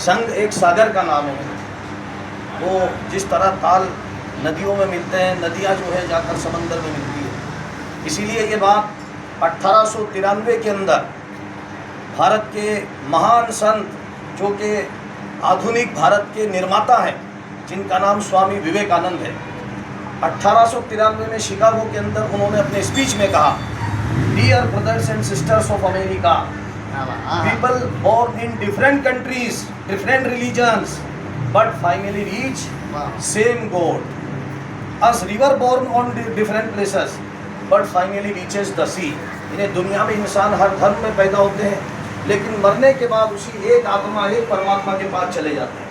संग एक सागर का नाम है। वो जिस तरह ताल नदियों में मिलते हैं, नदियाँ जो है जाकर समंदर में मिलती है। इसीलिए ये बात 1893 के अंदर भारत के महान संत जो कि आधुनिक भारत के निर्माता हैं, जिनका नाम स्वामी विवेकानंद है, 1893 में शिकागो के अंदर उन्होंने अपने स्पीच में कहा, dear brothers and sisters of America, people born in different countries, different religions, but finally reach same God. As river born on different places, but finally reaches the sea. इन्हें दुनिया में इंसान हर धर्म में पैदा होते हैं, लेकिन मरने के बाद उसी एक आत्मा, एक परमात्मा के पास चले जाते हैं।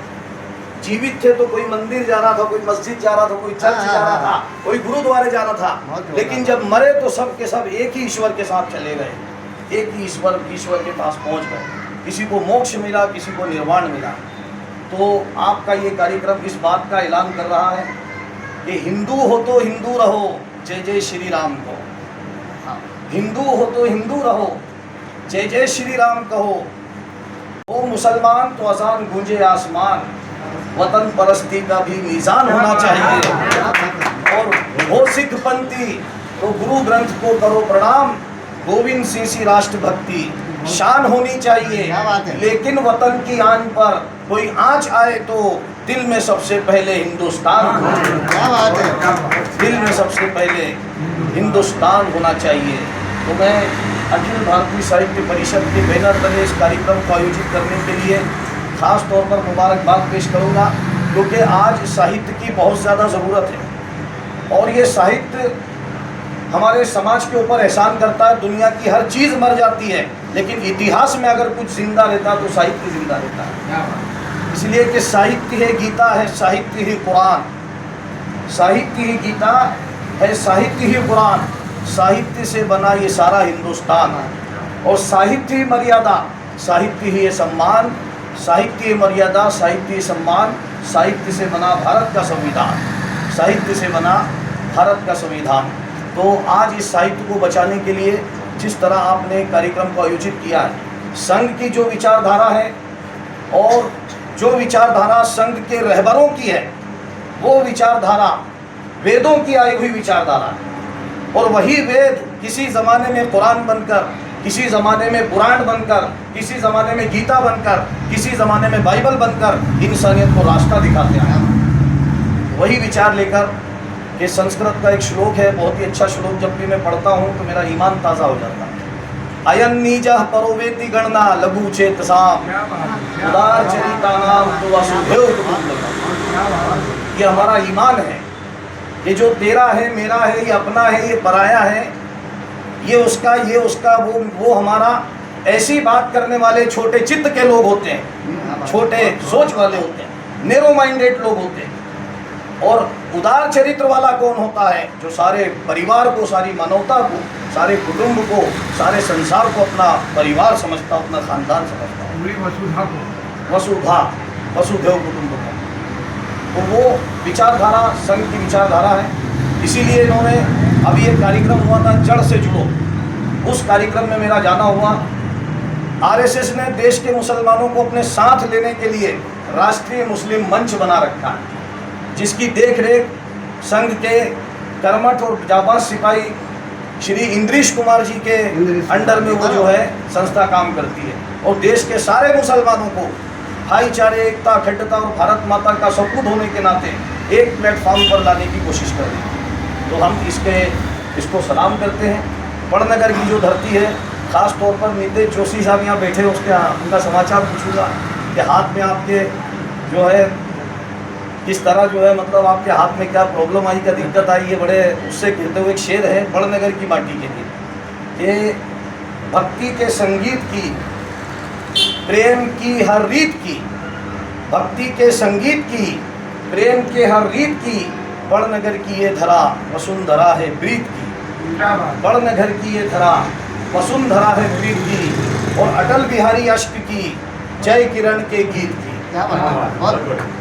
जीवित थे तो कोई मंदिर जा रहा था, कोई मस्जिद जा रहा था, कोई चर्च जा रहा था, कोई गुरुद्वारे जा रहा था, लेकिन जब मरे तो सब के सब एक ही ईश्वर के साथ चले गए, एक ही ईश्वर के पास पहुंच गए। किसी को मोक्ष मिला, किसी को निर्वाण मिला। तो आपका ये कार्यक्रम इस बात का ऐलान कर रहा है कि हिंदू हो तो हिंदू रहो, जय जय श्री राम को। हिंदू हो तो हिंदू रहो, जय जय श्री राम कहो। वो मुसलमान तो अजान गूंजे आसमान, वतन परस्ती का भी मीज़ान होना चाहिए। और वो सिख पंथी तो गुरु ग्रंथ को करो प्रणाम, गोविंद सिंह राष्ट्रभक्ति शान होनी चाहिए। लेकिन वतन की आन पर कोई आंच आए तो दिल में सबसे पहले हिंदुस्तान, दिल में सबसे पहले हिंदुस्तान होना चाहिए। तो मैं अखिल भारतीय साहित्य परिषद के बैनर तले इस कार्यक्रम को आयोजित करने के लिए खास तौर पर मुबारकबाद पेश करूंगा, क्योंकि आज साहित्य की बहुत ज़्यादा ज़रूरत है और ये साहित्य हमारे समाज के ऊपर एहसान करता है। दुनिया की हर चीज़ मर जाती है, लेकिन इतिहास में अगर कुछ जिंदा रहता तो साहित्य जिंदा रहता है। इसलिए कि साहित्य है गीता है, साहित्य ही कुरान, साहित्य ही गीता है, साहित्य ही कुरान, साहित्य से बना ये सारा हिंदुस्तान। और साहित्य ही मर्यादा, साहित्य ही ये सम्मान, साहित्य ही मर्यादा, साहित्य ही सम्मान, साहित्य से बना भारत का संविधान, साहित्य से बना भारत का संविधान। तो आज इस साहित्य को बचाने के लिए जिस तरह आपने कार्यक्रम को आयोजित किया है, संघ की जो विचारधारा है और जो विचारधारा संघ के रहबरों की है, वो विचारधारा वेदों की आई हुई विचारधारा है। और वही वेद किसी ज़माने में कुरान बनकर, किसी ज़माने में पुराण बनकर, किसी ज़माने में गीता बनकर, किसी ज़माने में बाइबल बनकर इंसानियत को रास्ता दिखाते हैं। वही विचार लेकर कि संस्कृत का एक श्लोक है, बहुत ही अच्छा श्लोक, जब भी मैं पढ़ता हूँ तो मेरा ईमान ताज़ा हो जाता है। अयन नीजः परोवेति गणना लघु चेतसाम उदार चरितानाम तो वसुधैव कुटुम्बकम्। ये हमारा ईमान है, ये जो तेरा है, मेरा है, ये अपना है, ये पराया है, ये उसका वो हमारा। ऐसी बात करने वाले छोटे चित्त के लोग होते हैं, छोटे सोच वाले होते हैं, नेरो माइंडेड लोग होते हैं। और उदार चरित्र वाला कौन होता है? जो सारे परिवार को, सारी मानवता को, सारे कुटुंब को, सारे संसार को अपना परिवार समझता, अपना खानदान समझता है। वसुधा वसुधैव कुटुम्बकम्। तो वो विचारधारा संघ की विचारधारा है। इसीलिए इन्होंने अभी एक कार्यक्रम हुआ था, जड़ से जुड़ो, उस कार्यक्रम में मेरा जाना हुआ। आरएसएस ने देश के मुसलमानों को अपने साथ लेने के लिए राष्ट्रीय मुस्लिम मंच बना रखा है, जिसकी देखरेख संघ के कर्मठ और जाबाज सिपाही श्री इंद्रीश कुमार जी के अंडर में वो जो है संस्था काम करती है। और देश के सारे मुसलमानों को भाईचारे, एकता, अखंडता और भारत माता का सपूत होने के नाते एक प्लेटफॉर्म पर लाने की कोशिश कर रही है। तो हम इसको सलाम करते हैं। बड़नगर की जो धरती है, ख़ास तौर पर नितेश जोशी साहब यहाँ बैठे, उनका समाचार पूछूंगा कि हाथ में आपके जो है किस तरह जो है, मतलब आपके हाथ में क्या प्रॉब्लम आई, क्या दिक्कत आई है। बड़े उससे कहते हुए एक शेर है बड़नगर की माटी के लिए कि भक्ति के संगीत की, प्रेम की हर रीत की, भक्ति के संगीत की, प्रेम के हर रीत की, बड़नगर की ये धरा वसुंधरा है प्रीत की। बड़नगर की ये धरा वसुंधरा है प्रीत की, और अटल बिहारी अश्क की जय किरण के गीत की।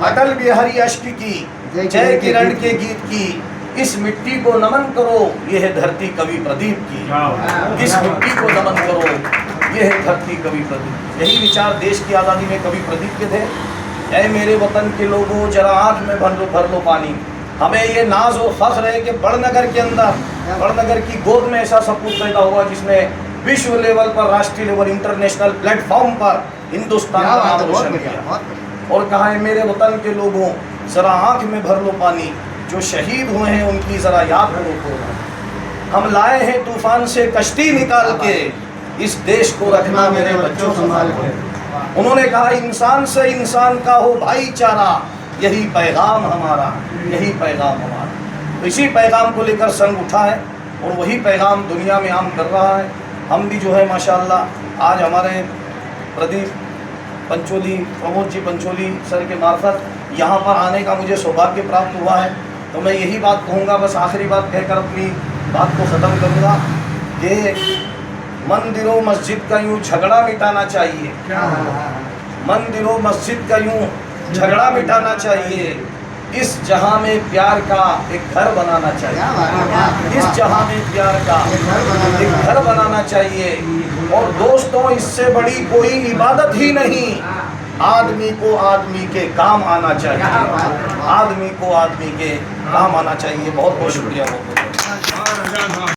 अटल बिहारी अश्क की जय किरण के गीत की। इस मिट्टी को नमन करो, यह है धरती कवि प्रदीप की। इस मिट्टी को नमन करो, ये है धरती कवि प्रदीप। यही विचार देश की आज़ादी में कवि प्रदीप के थे। ऐ मेरे वतन के लोगों जरा आँख में भर लो पानी। हमें ये नाज और फख्र है कि बड़नगर के अंदर, बड़नगर की गोद में ऐसा सपूत पैदा हुआ जिसने विश्व लेवल पर, राष्ट्रीय लेवल, इंटरनेशनल प्लेटफॉर्म पर हिंदुस्तान का नाम रोशन किया। और कहा है मेरे वतन के लोगों ज़रा आँख में भर लो पानी, जो शहीद हुए हैं उनकी ज़रा याद करो। हम लाए हैं तूफान से कश्ती निकाल के, इस देश को रखना मेरे बच्चों संभाल के। उन्होंने कहा इंसान से इंसान का हो भाईचारा, यही पैगाम हमारा, यही पैगाम हमारा। तो इसी पैगाम को लेकर संघ उठा है और वही पैगाम दुनिया में आम कर रहा है। हम भी जो है माशाअल्लाह आज हमारे प्रदीप पंचोली, प्रमोद जी पंचोली सर के मार्फत यहाँ पर आने का मुझे सौभाग्य प्राप्त हुआ है। तो मैं यही बात कहूँगा, बस आखिरी बात कहकर अपनी बात को ख़त्म करूँगा कि मंदिरों मस्जिद का यूँ झगड़ा मिटाना चाहिए, मंदिरों मस्जिद का यूँ झगड़ा मिटाना चाहिए। इस जहां में प्यार का एक घर बनाना चाहिए, इस जहां में प्यार का एक घर बनाना चाहिए। और दोस्तों इससे बड़ी कोई इबादत ही नहीं, आदमी को आदमी के काम आना चाहिए, आदमी को आदमी के काम आना चाहिए। बहुत बहुत शुक्रिया।